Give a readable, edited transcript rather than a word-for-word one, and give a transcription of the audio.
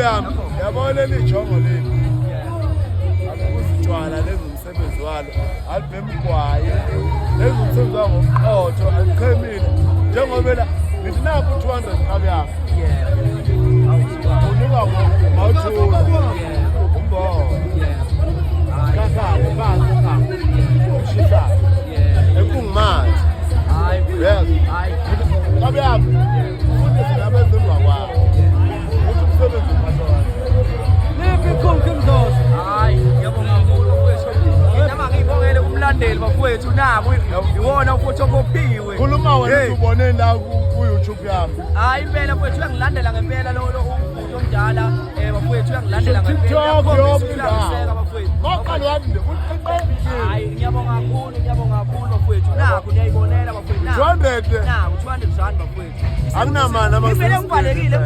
yami yabona lijongo leli akuzitshwala lezi umsebenzi walo alibemgwaye lezi umsebenzi wabo oqotho aliqhemile njengoba la nithi nakho 200 nkabi yami unika Mathula umbo kakale phansi ushisa ekungimali hayi nkabi yami ufundise nabezimba kwakho ukuthi umsebenzi umathona Lipi kumkimzozo hayi ngiyabonga kakhulu mfowethu ngiyama ngibongele umlandeli bafowethu nako iwona futhi okophiwe khuluma wena ubone la ku YouTube yami hayi impela mfowethu uyangilandela ngempela lo umuntu omdala bafowethu uyangilandela ngempela maqala wami uliqeqe hayi ngiyabonga kakhulu bafowethu nako niyayibonela bafowethu nako 200 nako 200 rand bafowethu akunamana ngivele ngivalekile